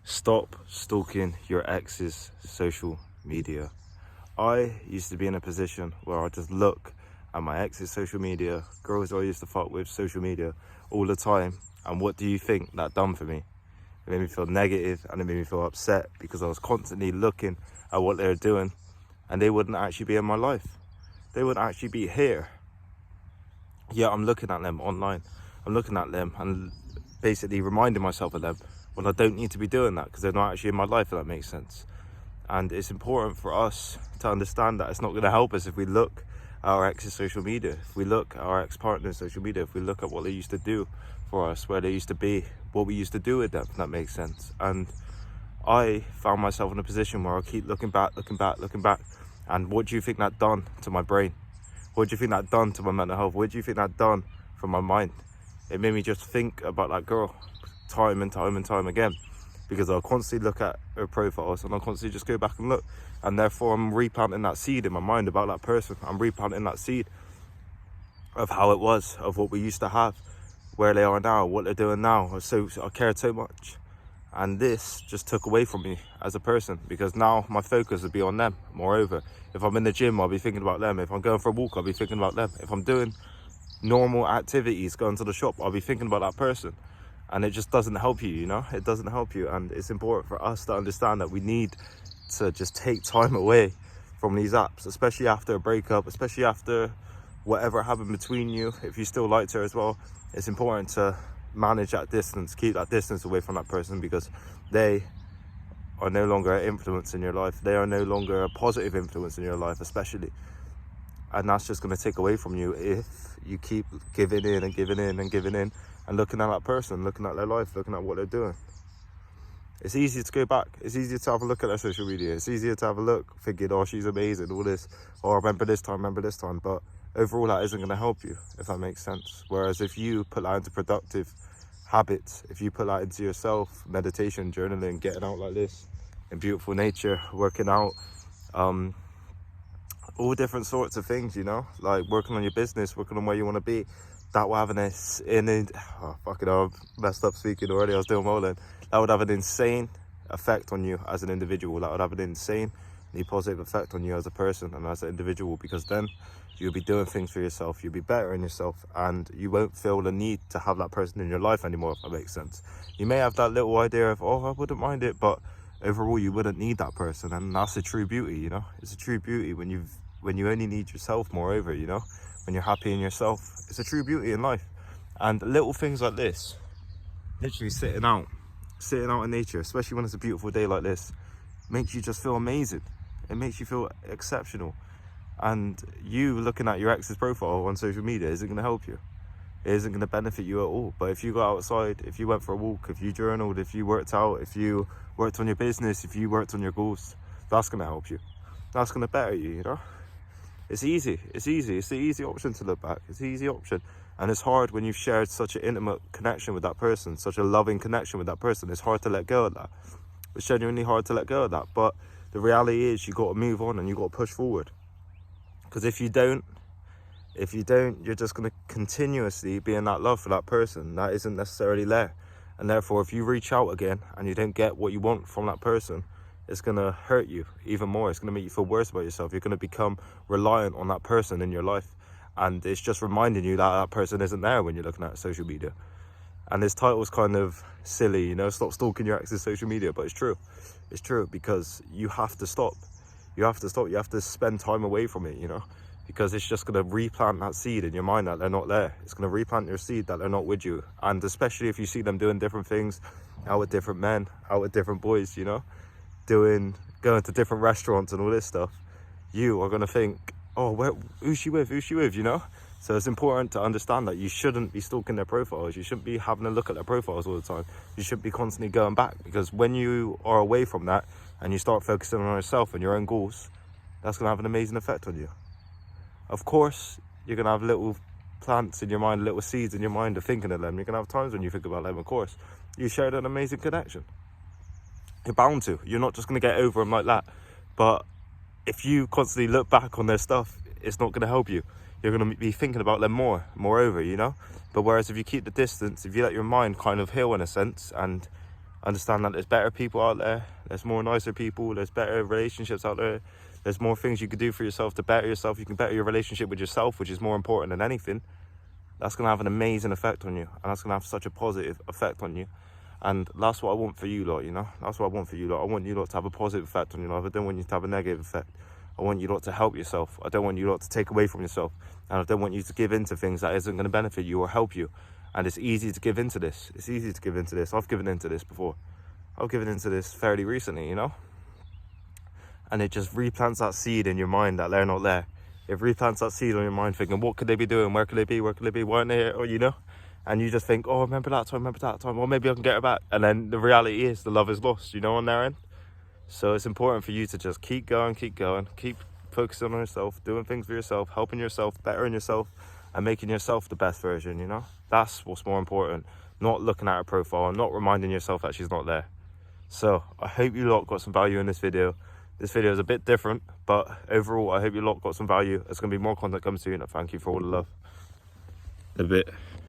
Stop stalking your ex's social media. I used to be in a position where I just look at my ex's social media, girls I used to fuck with social media all the time. And what do you think that done for me? It made me feel negative and it made me feel upset because I was constantly looking at what they were doing and they wouldn't actually be in my life. They wouldn't actually be here. Yeah, I'm looking at them online. I'm looking at them and basically reminding myself of them when I don't need to be doing that because they're not actually in my life, if that makes sense. And it's important for us to understand that it's not going to help us if we look at our ex's social media, if we look at our ex-partner's social media, if we look at what they used to do for us, where they used to be, what we used to do with them, if that makes sense. And I found myself in a position where I keep looking back. And what do you think that done to my brain? What do you think that done to my mental health? What do you think that done for my mind? It made me just think about that girl time and time again, because I'll constantly look at her profiles and I'll constantly just go back and look, and therefore I'm replanting that seed in my mind about that person. I'm replanting that seed of how it was, of what we used to have, where they are now, what they're doing now. So I cared so much, and this just took away from me as a person, because now my focus would be on them. Moreover, if I'm in the gym, I'll be thinking about them. If I'm going for a walk, I'll be thinking about them. If I'm doing normal activities, going to the shop, I'll be thinking about that person. And it just doesn't help you, you know? It doesn't help you. And it's important for us to understand that we need to just take time away from these apps, especially after a breakup, especially after whatever happened between you. If you still liked her as well, it's important to manage that distance, keep that distance away from that person, because they are no longer an influence in your life. They are no longer a positive influence in your life, especially. And that's just going to take away from you if you keep giving in and looking at that person, looking at their life, looking at what they're doing. It's easier to go back. It's easier to have a look at their social media. It's easier to have a look, thinking, oh, she's amazing, all this. Oh, remember this time. But overall, that isn't going to help you, if that makes sense. Whereas if you put that into productive habits, if you put that into yourself, meditation, journaling, getting out like this, in beautiful nature, working out, all different sorts of things, you know, like working on your business, working on where you want to be, that will have messed up speaking already, I was doing well then. That would have an insane effect on you as an individual. That would have an insanely positive effect on you as a person and as an individual, because then you'll be doing things for yourself, you'll be better in yourself, and you won't feel the need to have that person in your life anymore, if that makes sense. You may have that little idea of, oh, I wouldn't mind it, but overall you wouldn't need that person, and that's a true beauty, you know. It's a true beauty when you only need yourself. Moreover, you know, when you're happy in yourself, it's a true beauty in life. And little things like this, literally sitting out in nature, especially when it's a beautiful day like this, makes you just feel amazing. It makes you feel exceptional. And you looking at your ex's profile on social media isn't going to help you. It isn't going to benefit you at all. But if you go outside, if you went for a walk, if you journaled, if you worked out, if you worked on your business, if you worked on your goals, that's going to help you. That's going to better you, you know. It's easy. It's the easy option to look back. It's the easy option. And it's hard when you've shared such an intimate connection with that person, such a loving connection with that person. It's hard to let go of that. It's genuinely hard to let go of that. But the reality is you got to move on and you got to push forward. Because if you don't, you're just going to continuously be in that love for that person that isn't necessarily there. And therefore, if you reach out again and you don't get what you want from that person, it's going to hurt you even more. It's going to make you feel worse about yourself. You're going to become reliant on that person in your life. And it's just reminding you that that person isn't there when you're looking at social media. And this title's kind of silly, you know, stop stalking your ex's social media. But it's true. It's true, because you have to stop. You have to stop. You have to spend time away from it, you know, because it's just going to replant that seed in your mind that they're not there. It's going to replant your seed that they're not with you. And especially if you see them doing different things, out with different men, out with different boys, you know, going to different restaurants and all this stuff, you are going to think, oh, who's she with, you know. So it's important to understand that you shouldn't be stalking their profiles. You shouldn't be having a look at their profiles all the time. You should be constantly going back, because when you are away from that and you start focusing on yourself and your own goals, that's going to have an amazing effect on you. Of course, you're going to have little plants in your mind, little seeds in your mind of thinking of them. You're going to have times when you think about them, of course. You shared an amazing connection. You're bound to. You're not just going to get over them like that. But if you constantly look back on their stuff, it's not going to help you. You're going to be thinking about them moreover, you know. But whereas if you keep the distance, if you let your mind kind of heal in a sense and Understand that there's better people out there, there's more nicer people, there's better relationships out there, there's more things you can do for yourself to better yourself. You can better your relationship with yourself, which is more important than anything. That's going to have an amazing effect on you, and that's going to have such a positive effect on you. And that's what I want for you lot, you know. That's what I want for you lot. I want you lot to have a positive effect on your life. I don't want you to have a negative effect. I want you lot to help yourself. I don't want you lot to take away from yourself. And I don't want you to give in to things that isn't going to benefit you or help you. And it's easy to give into this. It's easy to give into this. I've given into this before. I've given into this fairly recently, you know. And it just replants that seed in your mind that they're not there. It replants that seed on your mind thinking, what could they be doing? Where could they be? Where could they be? Why aren't they here? Or, you know. And you just think, oh, remember that time. Well, maybe I can get her back. And then the reality is the love is lost, you know, on their end. So it's important for you to just keep going, keep focusing on yourself, doing things for yourself, helping yourself, bettering yourself, and making yourself the best version, you know? That's what's more important. Not looking at her profile and not reminding yourself that she's not there. So I hope you lot got some value in this video. This video is a bit different, but overall, I hope you lot got some value. There's going to be more content coming soon. Thank you for all the love. A bit.